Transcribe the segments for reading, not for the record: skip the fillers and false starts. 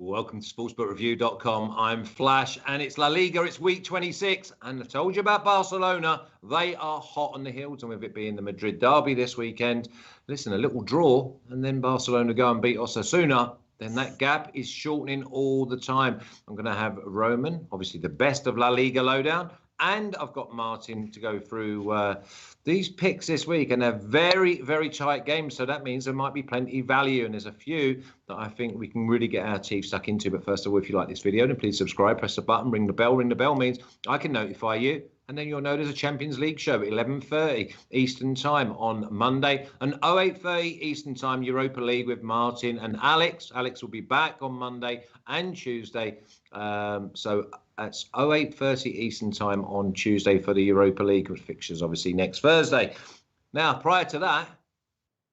Welcome to sportsbookreview.com. I'm Flash, and it's La Liga. It's week 26, and I told you about Barcelona. They are hot on the heels, and with it being the Madrid derby this weekend, listen, a little draw, and then Barcelona go and beat Osasuna, then that gap is shortening all the time. I'm going to have Román, obviously the best of La Liga Lowdown, and I've got Martin to go through these picks this week, and they're very, very tight games. So that means there might be plenty of value, and there's a few that I think we can really get our teeth stuck into. But first of all, if you like this video, then please subscribe, press the button, ring the bell. Ring the bell means I can notify you, and then you'll know there's a Champions League show at 11:30 Eastern Time on Monday, and 08:30 Eastern Time Europa League with Martin and Alex. Alex will be back on Monday and Tuesday. So that's 08:30 Eastern Time on Tuesday for the Europa League, with fixtures obviously next Thursday. Now, prior to that,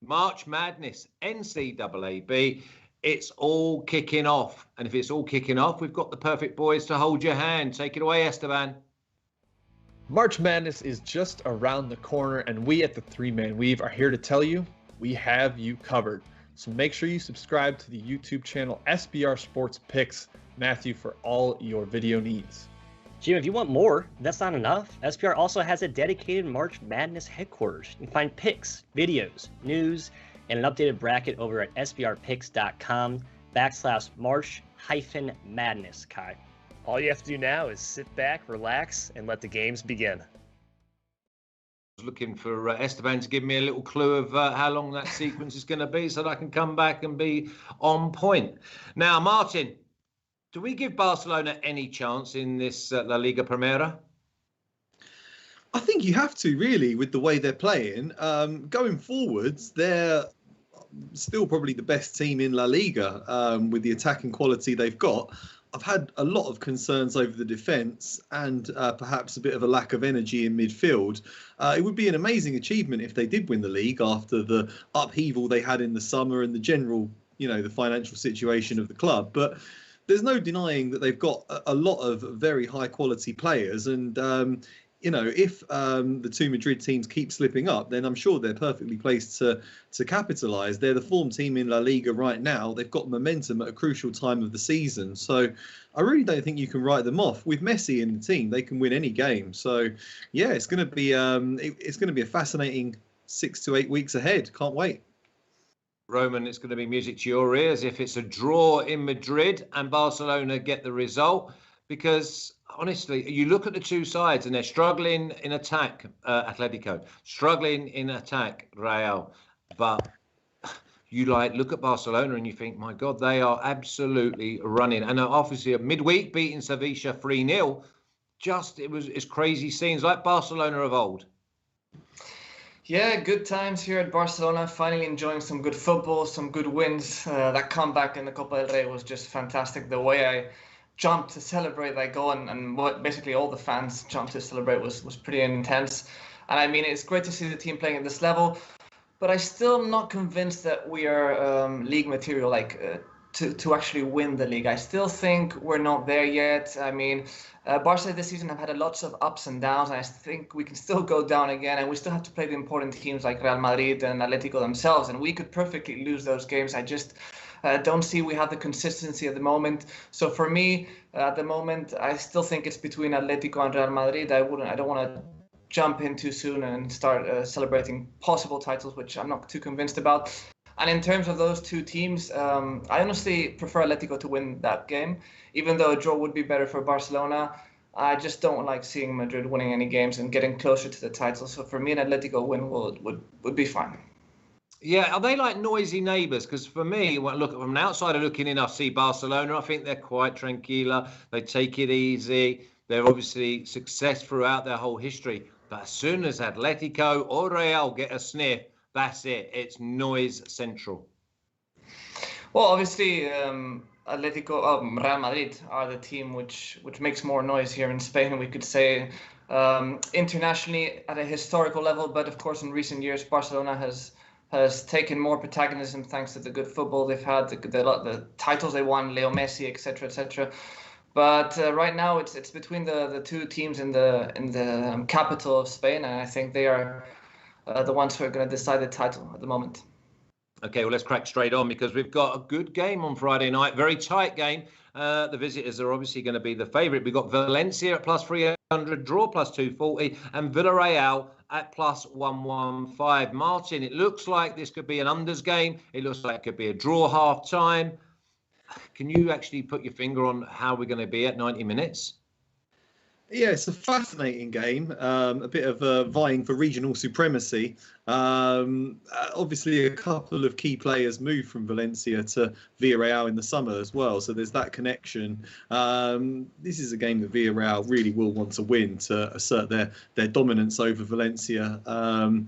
March Madness, NCAA, it's all kicking off. And if it's all kicking off, we've got the perfect boys to hold your hand. Take it away, Esteban. March Madness is just around the corner, and we at the Three Man Weave are here to tell you we have you covered. So make sure you subscribe to the YouTube channel SBR Sports Picks, Matthew, for all your video needs. Jim, if you want more, that's not enough. SPR also has a dedicated March Madness headquarters. You can find picks, videos, news, and an updated bracket over at sbrpicks.com/March-Madness, Kai. All you have to do now is sit back, relax, and let the games begin. I was looking for Esteban to give me a little clue of how long that sequence is going to be so that I can come back and be on point. Now, Martin, do we give Barcelona any chance in this La Liga Primera? I think you have to, really, with the way they're playing. Going forwards, they're still probably the best team in La Liga with the attacking quality they've got. I've had a lot of concerns over the defence and perhaps a bit of a lack of energy in midfield. It would be an amazing achievement if they did win the league after the upheaval they had in the summer and the general, the financial situation of the club. But there's no denying that they've got a lot of very high quality players. And, if the two Madrid teams keep slipping up, then I'm sure they're perfectly placed to capitalise. They're the form team in La Liga right now. They've got momentum at a crucial time of the season. So I really don't think you can write them off. With Messi in the team, they can win any game. So, yeah, it's going to be a fascinating 6 to 8 weeks ahead. Can't wait. Román, it's going to be music to your ears if it's a draw in Madrid and Barcelona get the result, because honestly, you look at the two sides and they're struggling in attack, Atletico, struggling in attack, Real. But you look at Barcelona and you think, my God, they are absolutely running. And obviously, a midweek beating Sevilla 3-0, it's crazy scenes like Barcelona of old. Yeah, good times here at Barcelona, finally enjoying some good football, some good wins. That comeback in the Copa del Rey was just fantastic. The way I jumped to celebrate that goal and what basically all the fans jumped to celebrate was pretty intense. And I mean, it's great to see the team playing at this level, but I still am not convinced that we are league material to actually win the league. I still think we're not there yet. I mean, Barca this season have had lots of ups and downs, and I think we can still go down again, and we still have to play the important teams like Real Madrid and Atletico themselves, and we could perfectly lose those games. I just don't see we have the consistency at the moment. So for me, at the moment, I still think it's between Atletico and Real Madrid. I don't want to jump in too soon and start celebrating possible titles, which I'm not too convinced about. And in terms of those two teams, I honestly prefer Atletico to win that game, even though a draw would be better for Barcelona. I just don't like seeing Madrid winning any games and getting closer to the title. So for me, an Atletico win would be fine. Yeah, are they like noisy neighbours? Because for me, when I look from an outsider looking in, I see Barcelona. I think they're quite tranquila. They take it easy. They're obviously success throughout their whole history. But as soon as Atletico or Real get a sniff, that's it. It's noise central. Well, obviously, Real Madrid are the team which makes more noise here in Spain, we could say, internationally at a historical level. But of course, in recent years, Barcelona has taken more protagonism thanks to the good football they've had, the titles they won, Leo Messi, etc., etc. But right now, it's between the two teams in the capital of Spain, and I think they are the ones who are going to decide the title at the moment. Okay, well, let's crack straight on because we've got a good game on Friday night. Very tight game. The visitors are obviously going to be the favourite. We've got Valencia at plus 300, draw plus 240, and Villarreal at plus 115. Martin, it looks like this could be an unders game. It looks like it could be a draw half time. Can you actually put your finger on how we're going to be at 90 minutes? Yeah, it's a fascinating game. A bit of vying for regional supremacy. Obviously, a couple of key players moved from Valencia to Villarreal in the summer as well, so there's that connection. This is a game that Villarreal really will want to win to assert their dominance over Valencia. I'm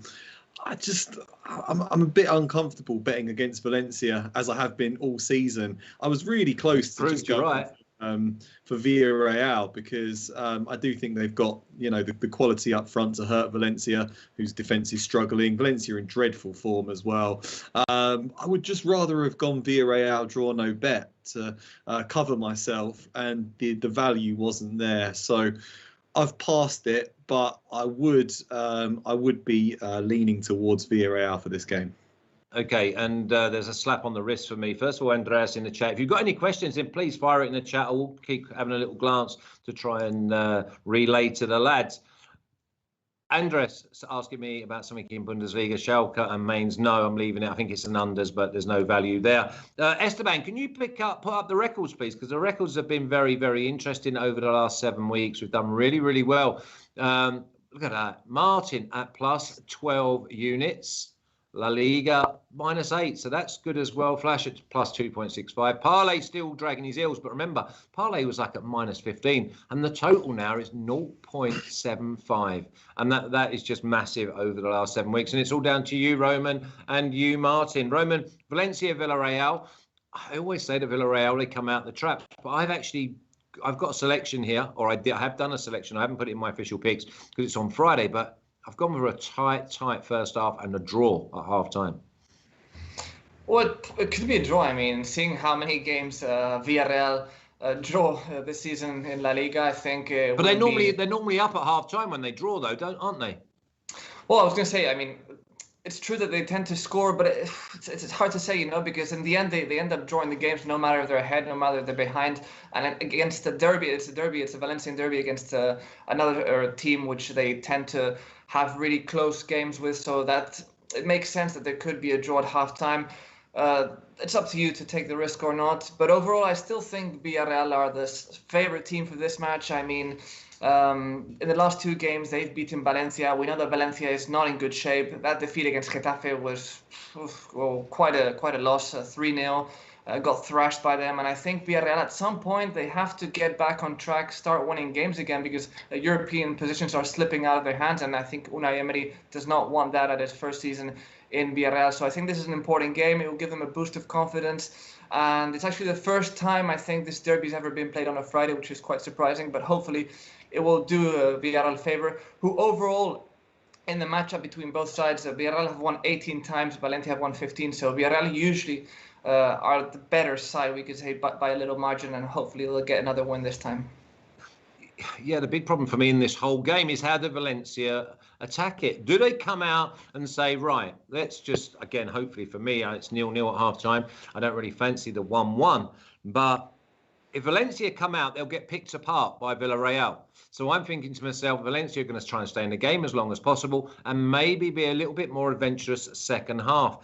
a bit uncomfortable betting against Valencia as I have been all season. I was really close to just going for Villarreal because I do think they've got the quality up front to hurt Valencia, whose defence is struggling. Valencia in dreadful form as well. I would just rather have gone Villarreal draw no bet to cover myself, and the value wasn't there. So I've passed it, but I would be leaning towards Villarreal for this game. Okay, and there's a slap on the wrist for me. First of all, Andreas in the chat. If you've got any questions, then please fire it in the chat. I will keep having a little glance to try and relay to the lads. Andres asking me about something in Bundesliga. Schalke and Mainz. No, I'm leaving it. I think it's an unders, but there's no value there. Esteban, can you put up the records, please? Because the records have been very, very interesting over the last 7 weeks. We've done really, really well. Look at that. Martin at plus 12 units. La Liga -8, so that's good as well. Flash at plus 2.65. Parlay still dragging his heels, but remember, Parlay was like at -15, and the total now is 0.75, and that is just massive over the last 7 weeks. And it's all down to you, Roman, and you, Martin. Roman, Valencia, Villarreal. I always say to Villarreal, they come out the trap, but I've got a selection here, or I have done a selection. I haven't put it in my official picks because it's on Friday, but I've gone for a tight first half and a draw at half time. Well, it could be a draw. I mean, seeing how many games Villarreal draw this season in La Liga, I think. But they're normally up at half time when they draw, though, aren't they? Well, I was going to say, I mean, it's true that they tend to score, but it's hard to say, because in the end they end up drawing the games no matter if they're ahead, no matter if they're behind. And against the derby, it's a Valencian derby against another team which they tend to have really close games with, so that it makes sense that there could be a draw at halftime. It's up to you to take the risk or not. But overall, I still think Villarreal are the favorite team for this match. I mean, in the last 2 games, they've beaten Valencia. We know that Valencia is not in good shape. That defeat against Getafe was quite a loss, 3-0. Got thrashed by them, and I think Villarreal at some point they have to get back on track, start winning games again, because European positions are slipping out of their hands, and I think Unai Emery does not want that at his first season in Villarreal. So I think this is an important game. It will give them a boost of confidence, and it's actually the first time I think this derby's ever been played on a Friday, which is quite surprising, but hopefully it will do Villarreal a favor, who overall in the matchup between both sides, Villarreal have won 18 times, Valencia have won 15, so Villarreal usually are the better side, we could say, by a little margin, and hopefully they'll get another win this time. Yeah, the big problem for me in this whole game is how do Valencia attack it? Do they come out and say, right, let's just, again, hopefully for me, it's 0-0 at half time. I don't really fancy the 1-1, but if Valencia come out, they'll get picked apart by Villarreal. So I'm thinking to myself, Valencia are going to try and stay in the game as long as possible and maybe be a little bit more adventurous second half,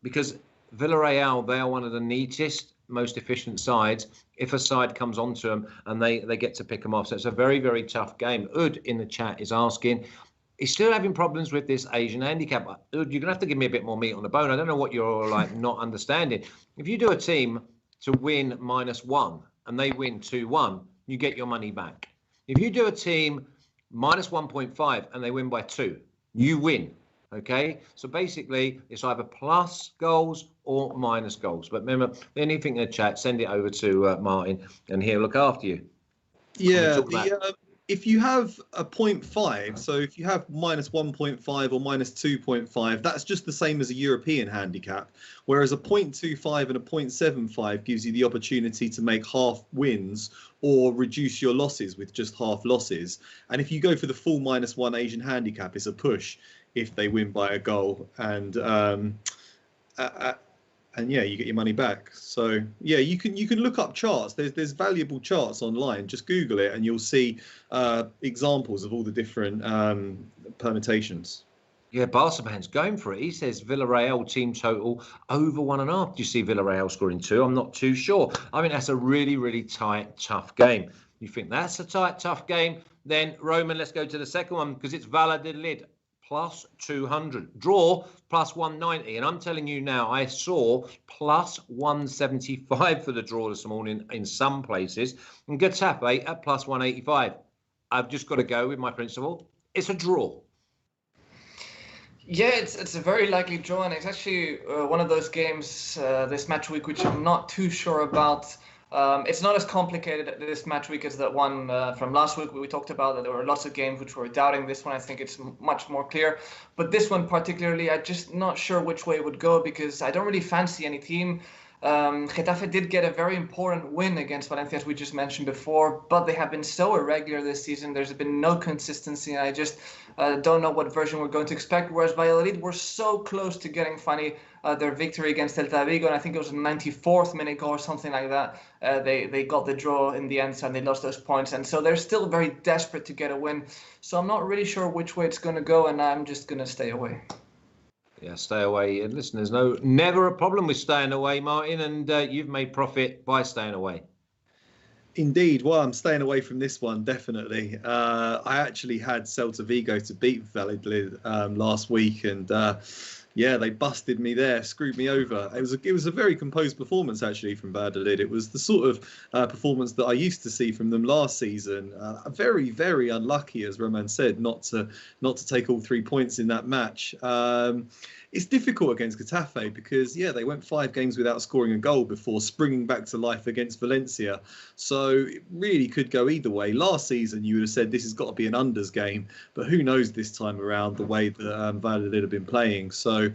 because Villarreal, they are one of the neatest, most efficient sides if a side comes onto them and they get to pick them off. So it's a very, very tough game. Ud in the chat is asking, he's still having problems with this Asian handicap. Ud, you're going to have to give me a bit more meat on the bone. I don't know what you're not understanding. If you do a team to win -1 and they win 2-1, you get your money back. If you do a team -1.5 and they win by 2, you win. Okay, so basically it's either plus goals or minus goals. But remember, anything in the chat, send it over to Martin and he'll look after you. Yeah, if you have a 0.5, so if you have -1.5 or -2.5, that's just the same as a European handicap. Whereas a 0.25 and a 0.75 gives you the opportunity to make half wins or reduce your losses with just half losses. And if you go for the full -1 Asian handicap, it's a push if they win by a goal. And and yeah, you get your money back. So yeah, you can look up charts. There's valuable charts online. Just Google it, and you'll see examples of all the different permutations. Yeah, Barca man's going for it. He says Villarreal team total over 1.5. Do you see Villarreal scoring 2? I'm not too sure. I mean, that's a really, really tight, tough game. You think that's a tight, tough game? Then, Roman, let's go to the second one because it's Valladolid plus 200. Draw plus 190. And I'm telling you now, I saw plus 175 for the draw this morning in some places. And Getafe at plus 185. I've just got to go with my principle. It's a draw. Yeah, it's a very likely draw, and it's actually one of those games this match week which I'm not too sure about. It's not as complicated this match week as that one from last week where we talked about that there were lots of games which were doubting. This one, I think it's much more clear. But this one particularly, I'm just not sure which way it would go because I don't really fancy any team. Getafe did get a very important win against Valencia, as we just mentioned before, but they have been so irregular this season. There's been no consistency, and I just don't know what version we're going to expect. Whereas Valladolid were so close to getting finally their victory against Celta Vigo, and I think it was a 94th minute goal or something like that. They got the draw in the end, and they lost those points, and so they're still very desperate to get a win. So I'm not really sure which way it's going to go, and I'm just going to stay away. Yeah, stay away. And listen, there's never a problem with staying away, Martin, and you've made profit by staying away. Indeed. Well, I'm staying away from this one, definitely. I actually had Celta Vigo to beat Valladolid last week, and yeah, they busted me there, screwed me over. It was a very composed performance, actually, from Valladolid. It was the sort of performance that I used to see from them last season. Very, very unlucky, as Román said, not to take all 3 points in that match. It's difficult against Getafe because, yeah, they went 5 games without scoring a goal before springing back to life against Valencia. So it really could go either way. Last season, you would have said this has got to be an unders game, but who knows this time around the way that Valladolid have been playing. So,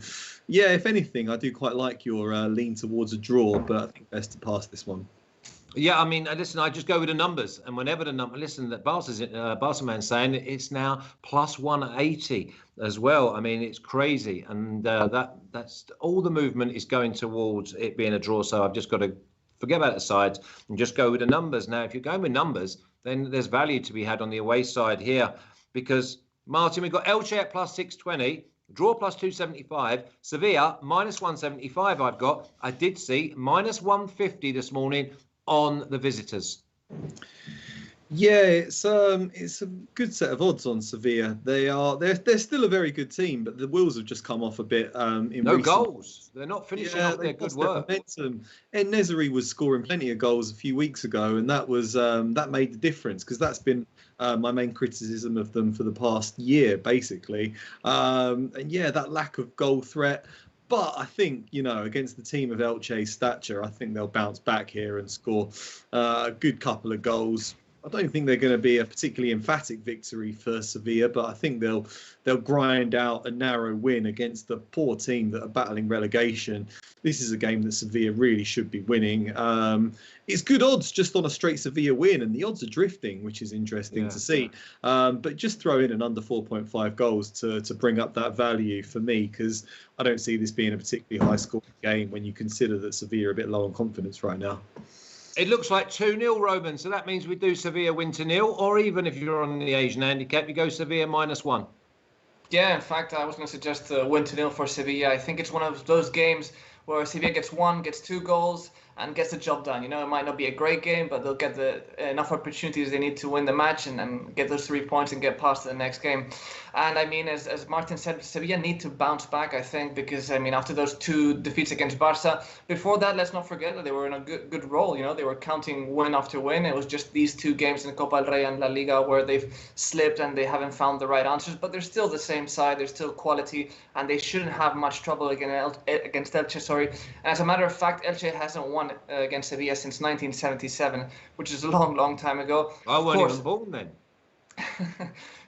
yeah, if anything, I do quite like your lean towards a draw, but I think best to pass this one. Yeah, I mean, listen, I just go with the numbers. And whenever the number, listen, that Barca man's saying it's now plus 180 as well. I mean, it's crazy. And that's all the movement is going towards it being a draw. So I've just got to forget about the sides and just go with the numbers. Now, if you're going with numbers, then there's value to be had on the away side here. Because, Martin, we've got Elche at plus 620. Draw plus 275. Sevilla minus 175 I've got. I did see minus 150 this morning on the visitors. Yeah, it's a good set of odds on Sevilla. They're still a very good team, but the wheels have just come off a bit. No goals. They're not finishing off their good work. Momentum. And Nezeri was scoring plenty of goals a few weeks ago, and that was that made the difference because that's been my main criticism of them for the past year, basically. And yeah, that lack of goal threat. But I think, against the team of Elche's stature, I think they'll bounce back here and score a good couple of goals. I don't think they're going to be a particularly emphatic victory for Sevilla, but I think they'll grind out a narrow win against the poor team that are battling relegation. This is a game that Sevilla really should be winning. It's good odds just on a straight Sevilla win, and the odds are drifting, which is interesting to see. But just throw in an under 4.5 goals to bring up that value for me, because I don't see this being a particularly high-scoring game when you consider that Sevilla are a bit low on confidence right now. It looks like 2-0, Roman. So that means we do Sevilla win to 0, or even if you're on the Asian handicap, you go Sevilla -1. Yeah, in fact, I was going to suggest a win to 0 for Sevilla. I think it's one of those games where Sevilla gets 2 goals and gets the job done. It might not be a great game, but they'll get enough opportunities they need to win the match and get those 3 points and get past to the next game. And I mean, as Martin said, Sevilla need to bounce back, I think, because I mean, after those 2 defeats against Barca, before that, let's not forget that they were in a good role. They were counting win after win. It was just these 2 games in Copa del Rey and La Liga where they've slipped and they haven't found the right answers. But they're still the same side. They're still quality, and they shouldn't have much trouble against Elche. Sorry. And as a matter of fact, Elche hasn't won against Sevilla since 1977, which is a long time ago. I wasn't even born then.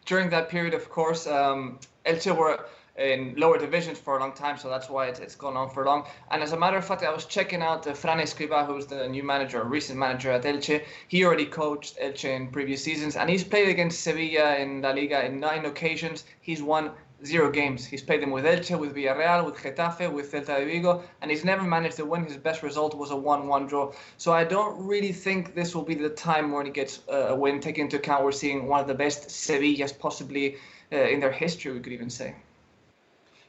During that period, of course, Elche were in lower divisions for a long time, so that's why it's gone on for long. And as a matter of fact, I was checking out Fran Escribá, who's the new manager, recent manager at Elche. He already coached Elche in previous seasons, and he's played against Sevilla in La Liga in 9 occasions. He's won 0 games. He's played them with Elche, with Villarreal, with Getafe, with Celta de Vigo, and he's never managed to win. His best result was a 1-1 draw. So I don't really think this will be the time when he gets a win, taking into account we're seeing one of the best Sevillas possibly in their history, we could even say.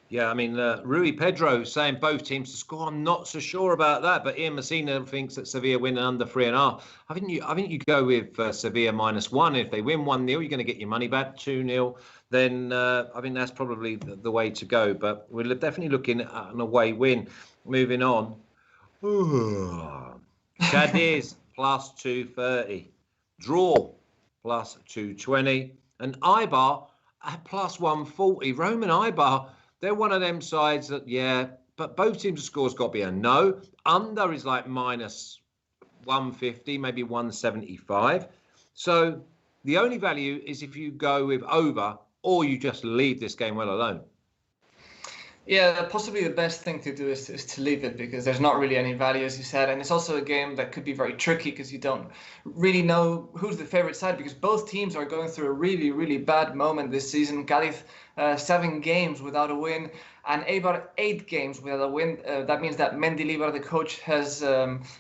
Yeah, I mean, Rui Pedro saying both teams to score. I'm not so sure about that, but Ian Messina thinks that Sevilla win under 3.5. I think you go with Sevilla -1. If they win 1-0, you're going to get your money back. 2-0, then I think that's probably the way to go. But we're definitely looking at an away win. Moving on. Cadiz +230, draw +220, and Eibar at +140. Roman Eibar. They're one of them sides that, but both teams' scores got to be a no. Under is like -150, maybe 175. So the only value is if you go with over or you just leave this game well alone. Yeah, possibly the best thing to do is to leave it, because there's not really any value, as you said. And it's also a game that could be very tricky because you don't really know who's the favorite side, because both teams are going through a really, really bad moment this season. Cadiz, 7 games without a win, and Eibar 8 games without a win. That means that Mendilibar, the coach, has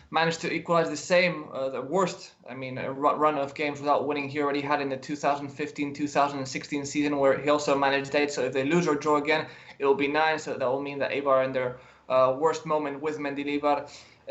managed to equalize the worst, run of games without winning he already had in the 2015-2016 season, where he also managed 8. So if they lose or draw again, it will be 9. So that will mean that Eibar are in their worst moment with Mendilibar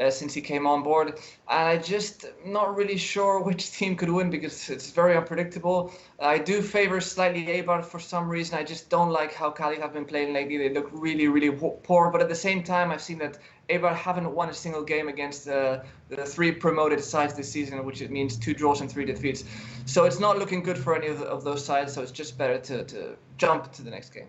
since he came on board. And I just not really sure which team could win, because it's very unpredictable. I do favor slightly Eibar for some reason. I just don't like how Cadiz have been playing lately. They look really, really poor. But at the same time, I've seen that Eibar haven't won a single game against the 3 promoted sides this season, which it means 2 draws and 3 defeats. So it's not looking good for any of those sides. So it's just better to jump to the next game.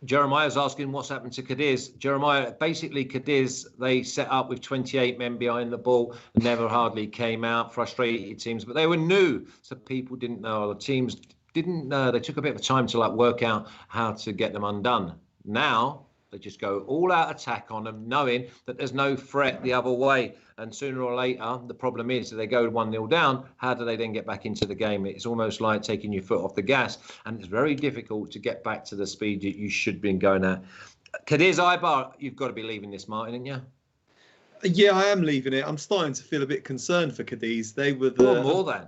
Jeremiah's asking what's happened to Cadiz. Jeremiah, basically Cadiz, they set up with 28 men behind the ball, never hardly came out, frustrated teams, but they were new, so people didn't know. The teams didn't know. They took a bit of time to work out how to get them undone. Now they just go all out attack on them, knowing that there's no threat the other way. And sooner or later, the problem is that they go 1-0 down. How do they then get back into the game? It's almost like taking your foot off the gas. And it's very difficult to get back to the speed that you should be going at. Cadiz, Eibar, you've got to be leaving this, Martin, haven't you? Yeah, I am leaving it. I'm starting to feel a bit concerned for Cadiz. They were more than.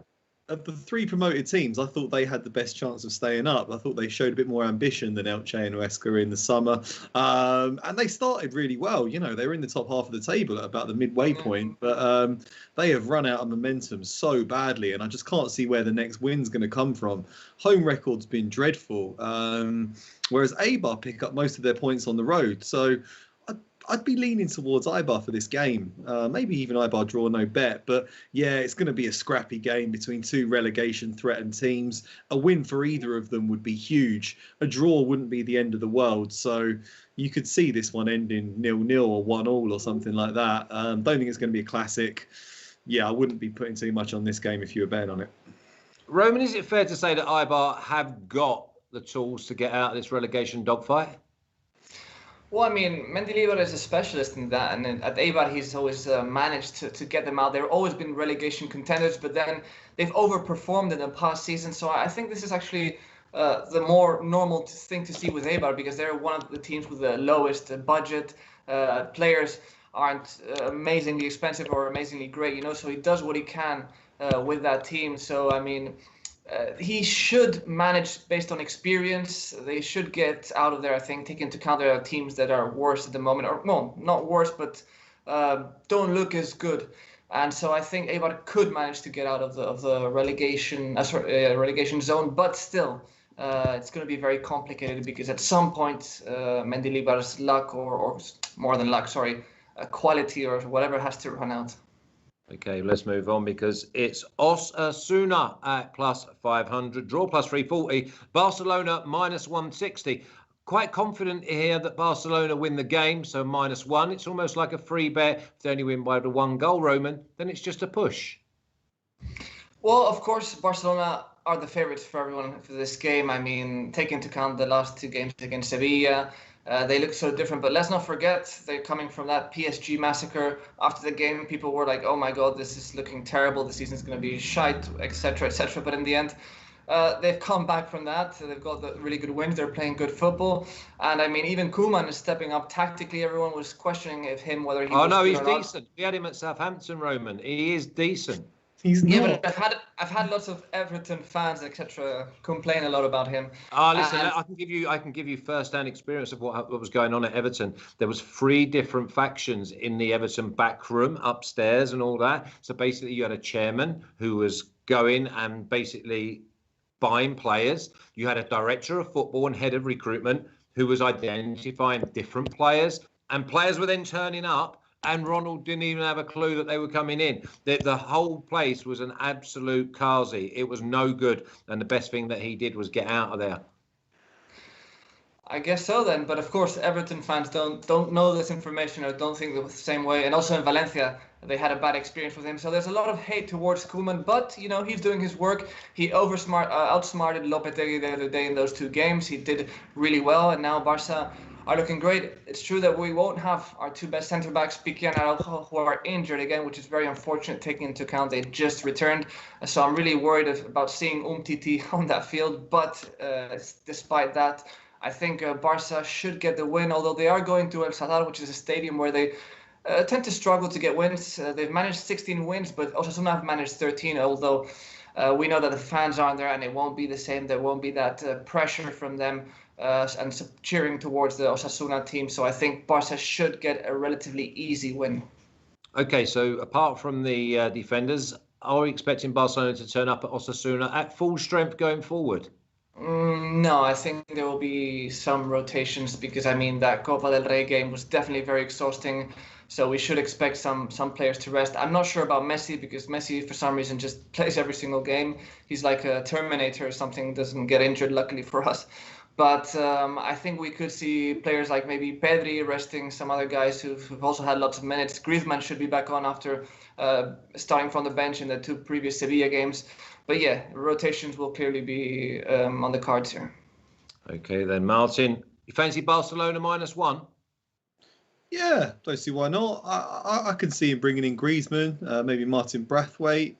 Of the 3 promoted teams, I thought they had the best chance of staying up. I thought they showed a bit more ambition than Elche and Huesca in the summer. And they started really well. You know, they were in the top half of the table at about the midway point. But they have run out of momentum so badly. And I just can't see where the next win's going to come from. Home record's been dreadful. Whereas Eibar pick up most of their points on the road. So I'd be leaning towards Eibar for this game. Maybe even Eibar draw, no bet. But yeah, it's going to be a scrappy game between 2 relegation-threatened teams. A win for either of them would be huge. A draw wouldn't be the end of the world. So you could see this one ending 0-0 or 1-1 or something like that. Don't think it's going to be a classic. Yeah, I wouldn't be putting too much on this game if you were betting on it. Roman, is it fair to say that Eibar have got the tools to get out of this relegation dogfight? Well, Mendilibar is a specialist in that, and at Eibar he's always managed to get them out. They've always been relegation contenders, but then they've overperformed in the past season. So I think this is actually the more normal thing to see with Eibar, because they're one of the teams with the lowest budget. Players aren't amazingly expensive or amazingly great, so he does what he can with that team. So, he should manage based on experience. They should get out of there, I think, taking into account there are teams that are worse at the moment, or no, not worse, but don't look as good. And so I think Eibar could manage to get out of the relegation zone, but still, it's going to be very complicated, because at some point, Mendilibar's luck, or more than luck, quality or whatever has to run out. Okay, let's move on, because it's Osasuna at +500, draw +340, Barcelona -160. Quite confident here that Barcelona win the game, so -1. It's almost like a free bet. If they only win by the 1 goal, Roman, then it's just a push. Well, of course, Barcelona are the favourites for everyone for this game. Taking into account the last 2 games against Sevilla, they look so different. But let's not forget, they're coming from that PSG massacre. After the game, people were like, oh my God, this is looking terrible. The season's going to be shite, etc., etc. But in the end, they've come back from that. So they've got the really good wins. They're playing good football. And I mean, even Koeman is stepping up tactically. Everyone was questioning whether he was no, good he's or not. decent. We had him at Southampton, Roman. He is decent. He's Yeah, not. but I've had lots of Everton fans, etc., complain a lot about him. Listen, And- I can give you first-hand experience of what was going on at Everton. There was 3 different factions in the Everton back room, upstairs and all that. So basically, you had a chairman who was going and basically buying players. You had a director of football and head of recruitment who was identifying different players, and players were then turning up. And Ronald didn't even have a clue that they were coming in. The whole place was an absolute carsy. It was no good. And the best thing that he did was get out of there. I guess so then, but of course Everton fans don't know this information or don't think the same way. And also in Valencia, they had a bad experience with him. So there's a lot of hate towards Koeman, but you know he's doing his work. He outsmarted Lopetegui the other day in those 2 games. He did really well, and now Barca are looking great. It's true that we won't have our 2 best centre backs, Piqué and Araujo, who are injured again, which is very unfortunate taking into account they just returned. So I'm really worried about seeing Umtiti on that field. But despite that, I think Barca should get the win, although they are going to El Sadar, which is a stadium where they tend to struggle to get wins. They've managed 16 wins, but Osasuna have managed 13, although we know that the fans aren't there and it won't be the same. There won't be that pressure from them and cheering towards the Osasuna team. So I think Barca should get a relatively easy win. Okay, so apart from the defenders, are we expecting Barcelona to turn up at Osasuna at full strength going forward? No, I think there will be some rotations because, I mean, that Copa del Rey game was definitely very exhausting. So we should expect some players to rest. I'm not sure about Messi because Messi, for some reason, just plays every single game. He's like a Terminator or something, doesn't get injured, luckily for us. But I think we could see players like maybe Pedri resting, some other guys who've also had lots of minutes. Griezmann should be back on after starting from the bench in the 2 previous Sevilla games. But yeah, rotations will clearly be on the cards here. Okay, then, Martin, you fancy Barcelona -1? Yeah, don't see why not. I can see him bringing in Griezmann, maybe Martin Braithwaite,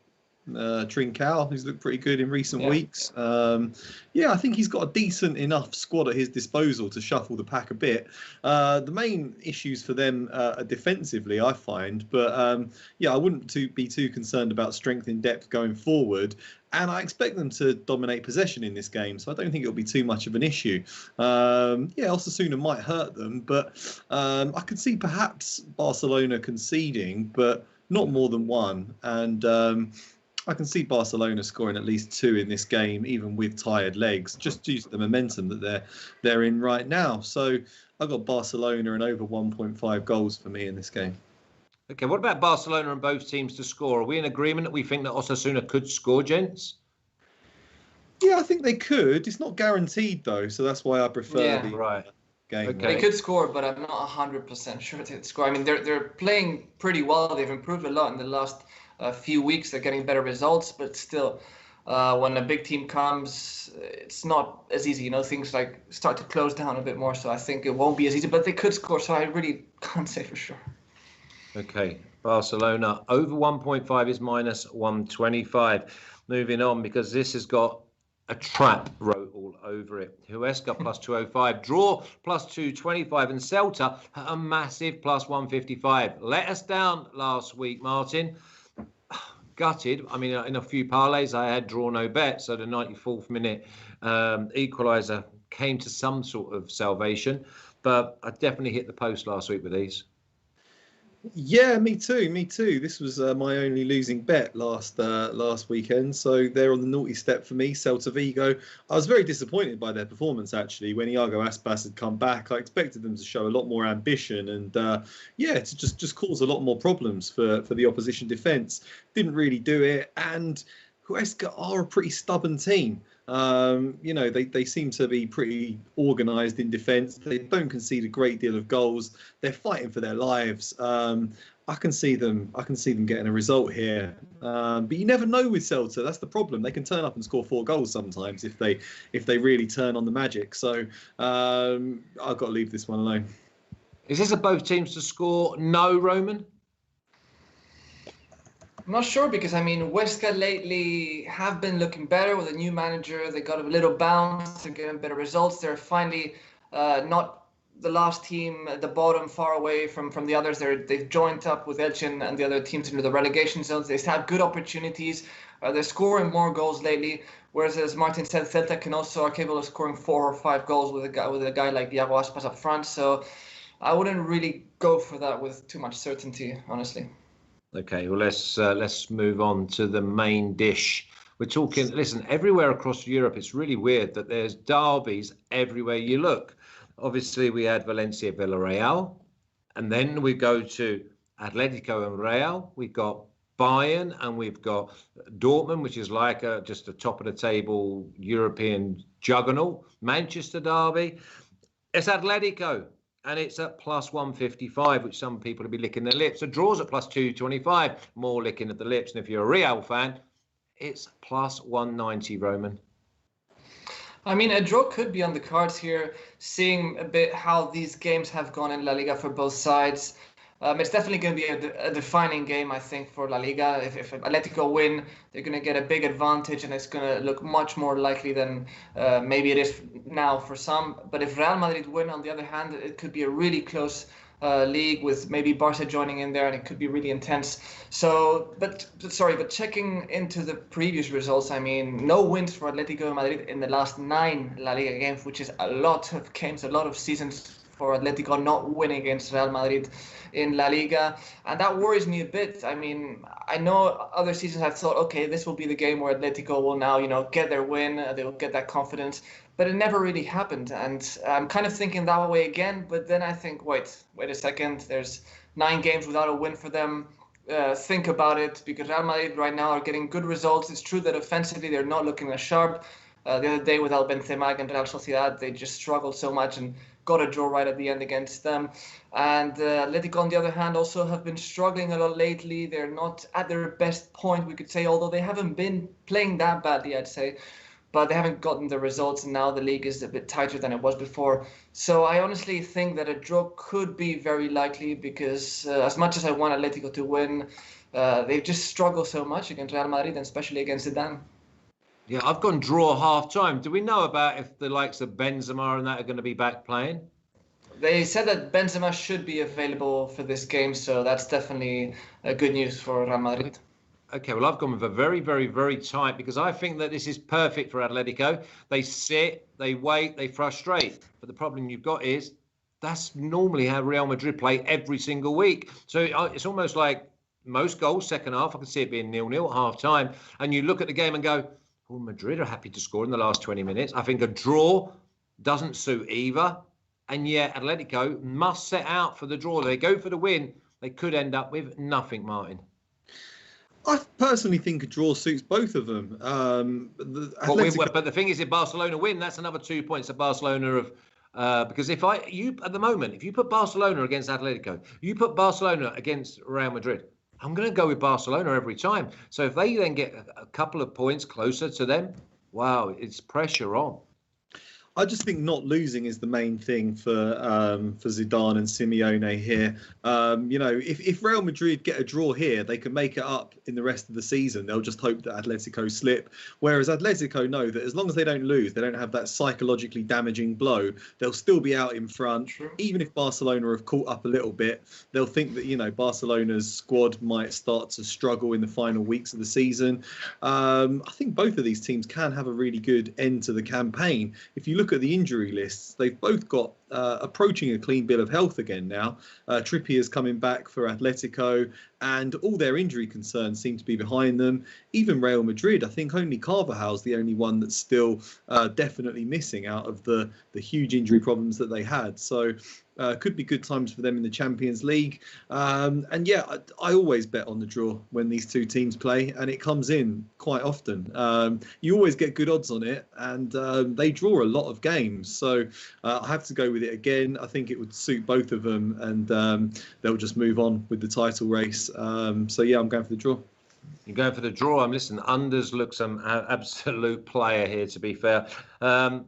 Trincao, who's looked pretty good in recent weeks. I think he's got a decent enough squad at his disposal to shuffle the pack a bit. The main issues for them are defensively, I find. But I wouldn't be too concerned about strength in depth going forward. And I expect them to dominate possession in this game, so I don't think it'll be too much of an issue. Osasuna might hurt them, but I could see perhaps Barcelona conceding, but not more than 1. And I can see Barcelona scoring at least 2 in this game, even with tired legs, just due to the momentum that they're in right now. So I've got Barcelona and over 1.5 goals for me in this game. Okay, what about Barcelona and both teams to score? Are we in agreement that we think that Osasuna could score, gents? Yeah, I think they could. It's not guaranteed, though, so that's why I prefer the game. Okay. They could score, but I'm not 100% sure they'd score. I mean, they're playing pretty well. They've improved a lot in the last few weeks. They're getting better results, but still, when a big team comes, it's not as easy. You know, things like start to close down a bit more. So I think it won't be as easy, but they could score. So I really can't say for sure. Okay, Barcelona over 1.5 is -125. Moving on, because this has got a trap wrote all over it. Huesca +205, draw +225, and Celta at a massive +155. Let us down last week, Martin. Gutted. I mean, in a few parlays, I had draw no bet, so the 94th minute equaliser came to some sort of salvation. But I definitely hit the post last week with these. Yeah, me too. This was my only losing bet last weekend, so they're on the naughty step for me. Celta Vigo. I was very disappointed by their performance actually. When Iago Aspas had come back, I expected them to show a lot more ambition and to just cause a lot more problems for the opposition defence. Didn't really do it, and Huesca are a pretty stubborn team. They seem to be pretty organised in defence. They don't concede a great deal of goals. They're fighting for their lives. I can see them getting a result here. But you never know with Celta. That's the problem. They can turn up and score 4 goals sometimes if they really turn on the magic. So I've got to leave this one alone. Is this a both teams to score? No, Roman? I'm not sure because, I mean, Huesca lately have been looking better with a new manager. They got a little bounce. They're getting better results. They're finally not the last team at the bottom, far away from the others. They've joined up with Elche and the other teams into the relegation zones. They've had good opportunities. They're scoring more goals lately. Whereas, as Martin said, Celta are capable of scoring 4 or 5 goals with a guy like Iago Aspas up front. So I wouldn't really go for that with too much certainty, honestly. Okay, well, let's move on to the main dish. We're talking, listen, everywhere across Europe, it's really weird that there's derbies everywhere you look. Obviously, we had Valencia, Villarreal, and then we go to Atletico and Real. We've got Bayern, and we've got Dortmund, which is like just a top of the table European juggernaut. Manchester derby. It's Atletico. And it's at plus 155, which some people will be licking their lips. The draw's at plus 225, more licking at the lips. And if you're a Real fan, it's plus 190, Roman. I mean, a draw could be on the cards here, seeing a bit how these games have gone in La Liga for both sides. It's definitely going to be a defining game, I think, for La Liga. If Atletico win, they're going to get a big advantage, and it's going to look much more likely than maybe it is now for some. But if Real Madrid win, on the other hand, it could be a really close league with maybe Barca joining in there, and it could be really intense. So, but checking into the previous results, I mean, no wins for Atletico Madrid in the last 9 La Liga games, which is a lot of games, a lot of seasons for Atletico not winning against Real Madrid in La Liga, and that worries me a bit. I mean, I know other seasons I've thought, okay, this will be the game where Atletico will now, get their win, they will get that confidence, but it never really happened, and I'm kind of thinking that way again, but then I think, wait a second, there's 9 games without a win for them. Think about it, because Real Madrid right now are getting good results. It's true that offensively they're not looking as sharp. The other day without Benzema against Real Sociedad, they just struggled so much and got a draw right at the end against them. And Atletico, on the other hand, also have been struggling a lot lately. They're not at their best point, we could say, although they haven't been playing that badly, I'd say. But they haven't gotten the results, and now the league is a bit tighter than it was before. So I honestly think that a draw could be very likely, because as much as I want Atletico to win, they've just struggled so much against Real Madrid, and especially against Zidane. Yeah, I've gone draw half-time. Do we know about if the likes of Benzema and that are going to be back playing? They said that Benzema should be available for this game, so that's definitely good news for Real Madrid. Okay, well, I've gone with a very, very, very tight, because I think that this is perfect for Atletico. They sit, they wait, they frustrate. But the problem you've got is that's normally how Real Madrid play every single week. So it's almost like most goals, second half, I can see it being 0-0 at half-time. And you look at the game and go, well, Madrid are happy to score in the last 20 minutes. I think a draw doesn't suit either. And yet Atletico must set out for the draw. They go for the win. They could end up with nothing, Martin. I personally think a draw suits both of them. But the thing is, if Barcelona win, that's another 2 points to Barcelona because if at the moment, if you put Barcelona against Atletico, you put Barcelona against Real Madrid, I'm going to go with Barcelona every time. So if they then get a couple of points closer to them, wow, it's pressure on. I just think not losing is the main thing for Zidane and Simeone here. If Real Madrid get a draw here, they can make it up in the rest of the season. They'll just hope that Atletico slip. Whereas Atletico know that as long as they don't lose, they don't have that psychologically damaging blow, they'll still be out in front. Sure. Even if Barcelona have caught up a little bit, they'll think that, Barcelona's squad might start to struggle in the final weeks of the season. I think both of these teams can have a really good end to the campaign. If you look at the injury lists, they've both got approaching a clean bill of health again now. Trippier's coming back for Atletico, and all their injury concerns seem to be behind them. Even Real Madrid, I think only Carvajal's the only one that's still definitely missing out of the huge injury problems that they had. So could be good times for them in the Champions League. I always bet on the draw when these two teams play, and it comes in quite often. You always get good odds on it, and they draw a lot of games. So I have to go with it again. I think it would suit both of them, and they'll just move on with the title race. I'm going for the draw. You're going for the draw. I'm listening. Unders look some absolute player here, to be fair. Draw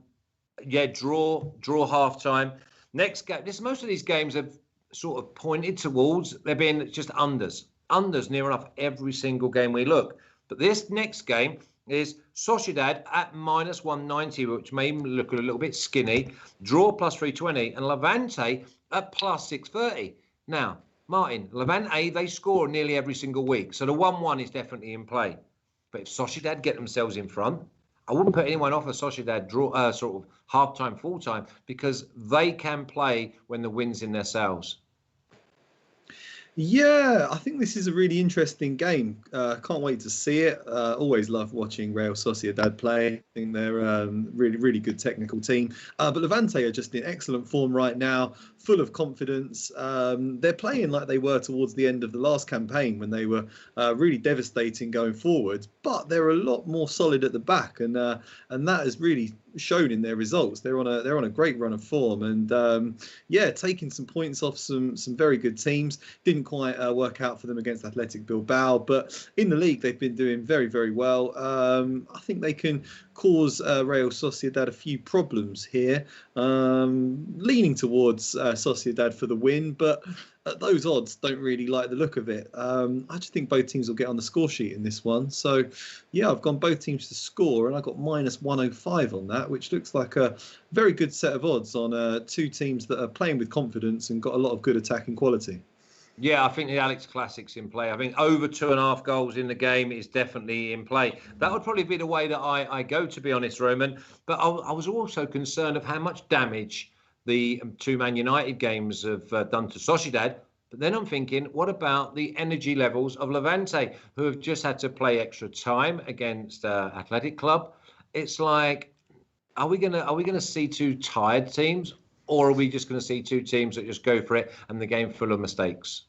half time. Next game. Most of these games have sort of pointed towards there being just unders. unders near enough every single game we look. But this next game is Sociedad at -190, which may look a little bit skinny. Draw +320, and Levante at +630. Now, Martin, Levante, they score nearly every single week, so the 1-1 is definitely in play. But if Sociedad get themselves in front, I wouldn't put anyone off a Sociedad draw, sort of half-time, full-time, because they can play when the wind's in their sails. Yeah, I think this is a really interesting game. Can't wait to see it. Always love watching Real Sociedad play. I think they're really, really good technical team. But Levante are just in excellent form right now, full of confidence. They're playing like they were towards the end of the last campaign when they were really devastating going forward. But they're a lot more solid at the back, and that has really shown in their results. They're on a great run of form, and taking some points off some very good teams. Didn't quite work out for them against Athletic Bilbao, but in the league they've been doing very, very well. I think they can cause Real Sociedad a few problems here. Leaning towards Sociedad for the win, but at those odds, don't really like the look of it. I just think both teams will get on the score sheet in this one. So, yeah, I've gone both teams to score, and I got -105 on that, which looks like a very good set of odds on two teams that are playing with confidence and got a lot of good attacking quality. Yeah, I think the Alex Classic's in play. I think over 2.5 goals in the game is definitely in play. That would probably be the way that I go, to be honest, Roman. But I was also concerned of how much damage the two Man United games have done to Sociedad. But then I'm thinking, what about the energy levels of Levante, who have just had to play extra time against Athletic Club? It's like, are we gonna see two tired teams, or are we just going to see two teams that just go for it and the game full of mistakes?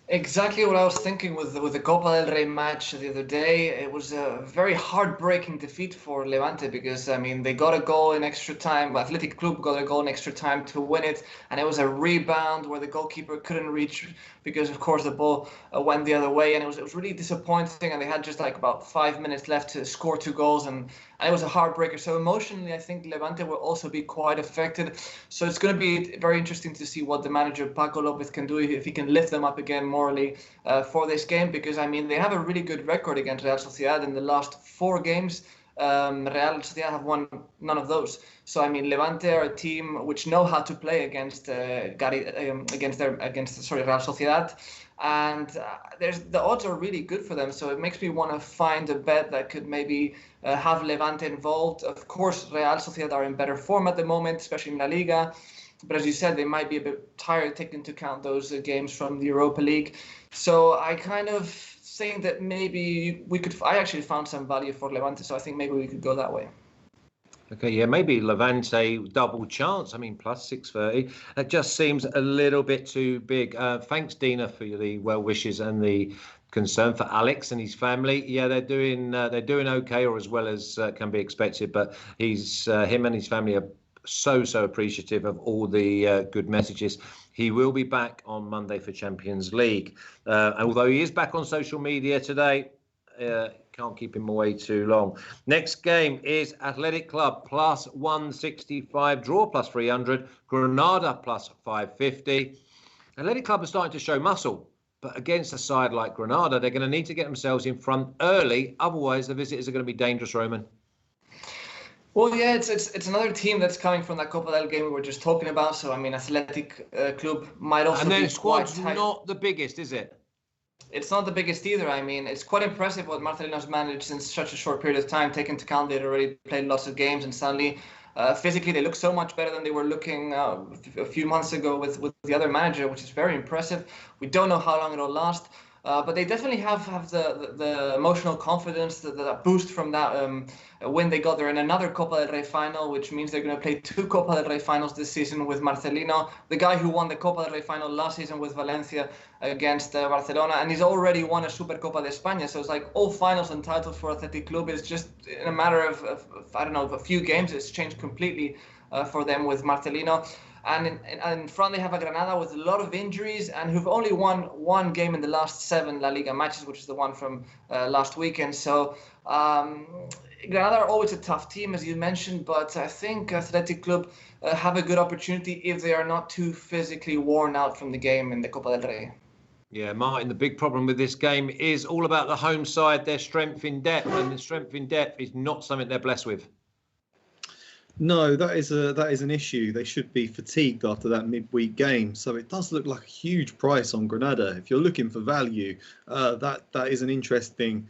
Exactly what I was thinking with the Copa del Rey match the other day. It was a very heartbreaking defeat for Levante because, I mean, they got a goal in extra time. Athletic Club got a goal in extra time to win it. And it was a rebound where the goalkeeper couldn't reach because, of course, the ball went the other way. And it was really disappointing. And they had just like about 5 minutes left to score 2 goals. And it was a heartbreaker. So emotionally, I think Levante will also be quite affected. So it's going to be very interesting to see what the manager, Paco Lopez, can do if he can lift them up again morally for this game. Because, I mean, they have a really good record against Real Sociedad in the last 4 games. Real Sociedad have won none of those. So, I mean, Levante are a team which know how to play against Real Sociedad. And the odds are really good for them. So it makes me want to find a bet that could maybe have Levante involved. Of course, Real Sociedad are in better form at the moment, especially in La Liga. But as you said, they might be a bit tired taking into account those games from the Europa League. So I kind of think that maybe I actually found some value for Levante. So I think maybe we could go that way. Okay, yeah, maybe Levante double chance. I mean, +630. That just seems a little bit too big. Thanks, Dina, for the well wishes and the concern for Alex and his family. Yeah, they're doing okay, or as well as can be expected. But him and his family are so appreciative of all the good messages. He will be back on Monday for Champions League. Although he is back on social media today. Can't keep him away too long. Next game is Athletic Club +165, draw +300, Granada +550. Athletic Club are starting to show muscle, but against a side like Granada, they're going to need to get themselves in front early. Otherwise, the visitors are going to be dangerous, Roman. Well, yeah, it's another team that's coming from that Copa del game we were just talking about. So, I mean, Athletic Club might also be quite tight. And their squad's not the biggest, is it? It's not the biggest either. I mean, it's quite impressive what Marcelino's managed in such a short period of time, taking into account they'd already played lots of games, and suddenly, physically, they look so much better than they were looking a few months ago with the other manager, which is very impressive. We don't know how long it'll last, but they definitely have the emotional confidence, the boost from that win they got. They're in another Copa del Rey final, which means they're going to play 2 Copa del Rey finals this season with Marcelino, the guy who won the Copa del Rey final last season with Valencia against Barcelona, and he's already won a Supercopa de España. So it's like all finals and titles for Athletic Club is just in a matter of I don't know, of a few games. It's changed completely for them with Marcelino. And in front they have a Granada with a lot of injuries and who've only won 1 game in the last 7 La Liga matches, which is the one from last weekend. So Granada are always a tough team, as you mentioned, but I think Athletic Club have a good opportunity if they are not too physically worn out from the game in the Copa del Rey. Yeah, Martin, the big problem with this game is all about the home side, their strength in depth, and the strength in depth is not something they're blessed with. No, that is an issue. They should be fatigued after that midweek game. So it does look like a huge price on Granada. If you're looking for value, that is an interesting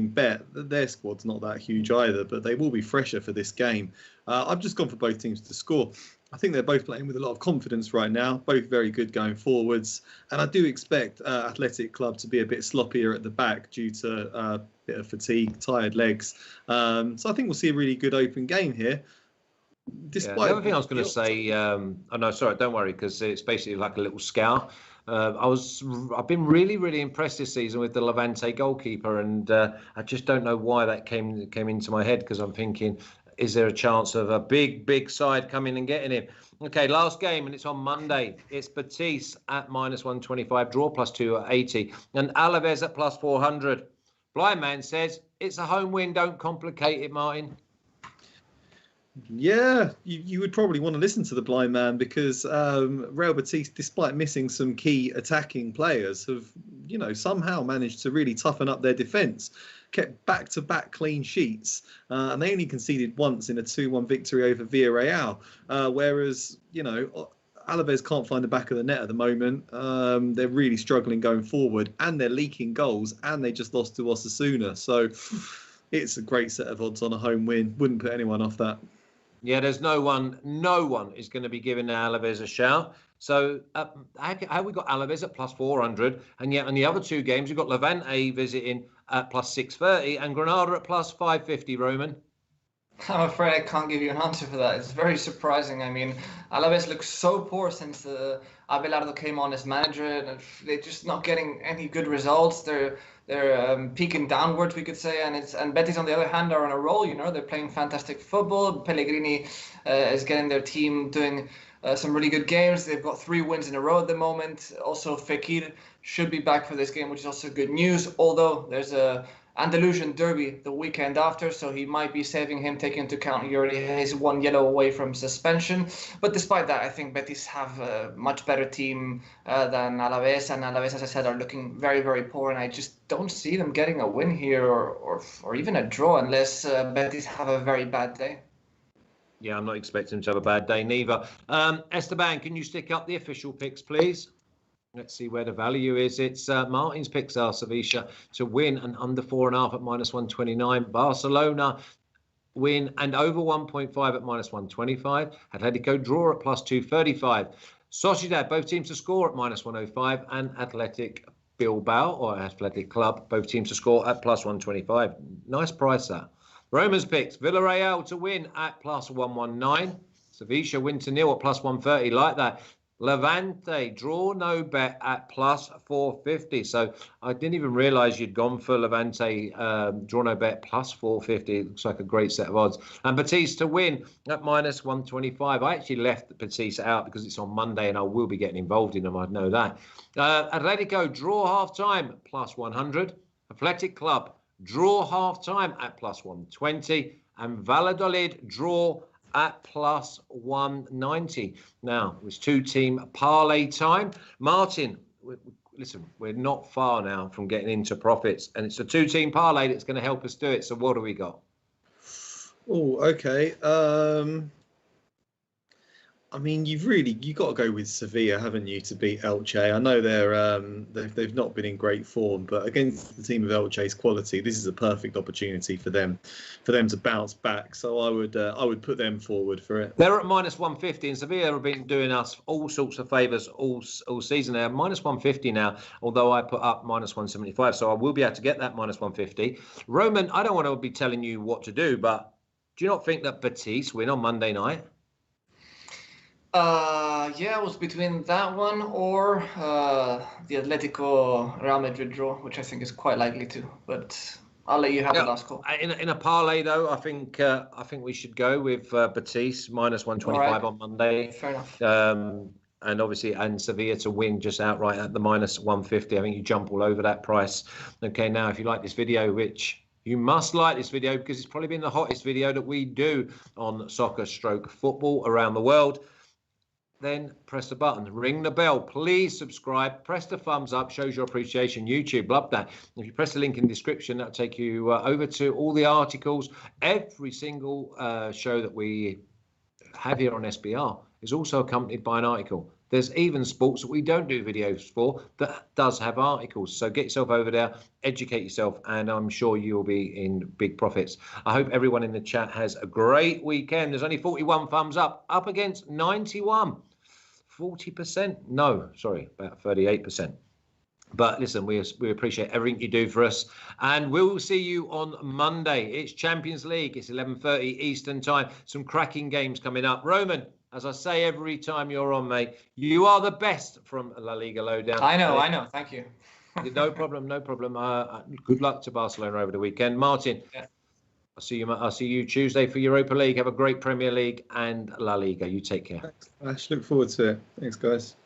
bet. Their squad's not that huge either, but they will be fresher for this game. I've just gone for both teams to score. I think they're both playing with a lot of confidence right now, both very good going forwards. And I do expect Athletic Club to be a bit sloppier at the back due to a bit of fatigue, tired legs. So I think we'll see a really good open game here. The other thing I was going to say, no, sorry, don't worry, because it's basically like a little scout. I've been really impressed this season with the Levante goalkeeper, and I just don't know why that came into my head, because I'm thinking, is there a chance of a big side coming and getting him? Okay, last game, and it's on Monday. It's Betis at -125, draw +280, and Alaves at +400. Blind Man says it's a home win. Don't complicate it, Martin. Yeah, you would probably want to listen to the blind man, because Real Betis, despite missing some key attacking players, have somehow managed to really toughen up their defence. Kept back-to-back clean sheets, and they only conceded once in a 2-1 victory over Villarreal. Whereas Alaves can't find the back of the net at the moment. They're really struggling going forward, and they're leaking goals, and they just lost to Osasuna. So it's a great set of odds on a home win. Wouldn't put anyone off that. Yeah, there's no one is going to be giving Alaves a shout. So how we got Alaves at +400, and yet on the other two games you've got Levante visiting at +630 and Granada at +550. Roman, I'm afraid I can't give you an answer for that. It's very surprising. I mean, Alaves looks so poor since Abelardo came on as manager, and they're just not getting any good results. They're peaking downwards, we could say, and Betis on the other hand are on a roll. They're playing fantastic football. Pellegrini is getting their team doing some really good games. They've got 3 wins in a row at the moment. Also, Fekir should be back for this game, which is also good news. Although there's a Andalusian derby the weekend after, so he might be saving him, taking into account he already has 1 yellow away from suspension. But despite that, I think Betis have a much better team than Alaves, and Alaves, as I said, are looking very poor, and I just don't see them getting a win here or even a draw unless Betis have a very bad day. Yeah, I'm not expecting them to have a bad day neither. Esteban, can you stick up the official picks, please? Let's see where the value is. It's Martin's picks are Sevilla to win and under 4.5 at -129. Barcelona win and over 1.5 at -125. Atletico draw at +235. Sociedad, both teams to score at -105. And Athletic Bilbao, or Athletic Club, both teams to score at +125. Nice price that. Roman's picks, Villarreal to win at +119. Sevilla win to 0 at +130. Like that. Levante, draw no bet at +450. So I didn't even realise you'd gone for Levante, draw no bet +450. It looks like a great set of odds. And Betis to win at -125. I actually left Betis out because it's on Monday and I will be getting involved in them. I know that. Atletico, draw half-time +100. Athletic Club, draw half-time at +120. And Valladolid, draw at +190. Now, it's 2-team parlay time. Martin, listen, we're not far now from getting into profits, and it's a 2-team parlay that's going to help us do it. So what do we got? Oh, okay. I mean, you got to go with Sevilla, haven't you, to beat Elche? I know they've not been in great form, but against the team of Elche's quality, this is a perfect opportunity for them to bounce back. So I would put them forward for it. They're at -150, and Sevilla have been doing us all sorts of favours all season. They're -150 now, although I put up -175, so I will be able to get that -150. Roman, I don't want to be telling you what to do, but do you not think that Betis win on Monday night? Yeah, it was between that one or the Atletico Real Madrid draw, which I think is quite likely to. But I'll let you have the last call. In a parlay, though, I think we should go with Betis -125 on Monday. Fair enough. And obviously, and Sevilla to win just outright at the -150. I think you jump all over that price. Okay, now if you like this video, which you must like this video because it's probably been the hottest video that we do on soccer/football around the world. then press the button, ring the bell, please subscribe, press the thumbs up, shows your appreciation. YouTube, love that. If you press the link in the description, that'll take you over to all the articles. Every single show that we have here on SBR is also accompanied by an article. There's even sports that we don't do videos for that does have articles. So get yourself over there, educate yourself, and I'm sure you'll be in big profits. I hope everyone in the chat has a great weekend. There's only 41 thumbs up against 91. 40%? No, sorry, about 38%. But listen, we appreciate everything you do for us. And we'll see you on Monday. It's Champions League. It's 11:30 Eastern time. Some cracking games coming up. Roman, as I say every time you're on, mate, you are the best from La Liga Lowdown. I know. Thank you. No problem. Good luck to Barcelona over the weekend. Martin, yeah. I'll see you Tuesday for Europa League. Have a great Premier League and La Liga. You take care. Thanks, Ash. Look forward to it. Thanks, guys.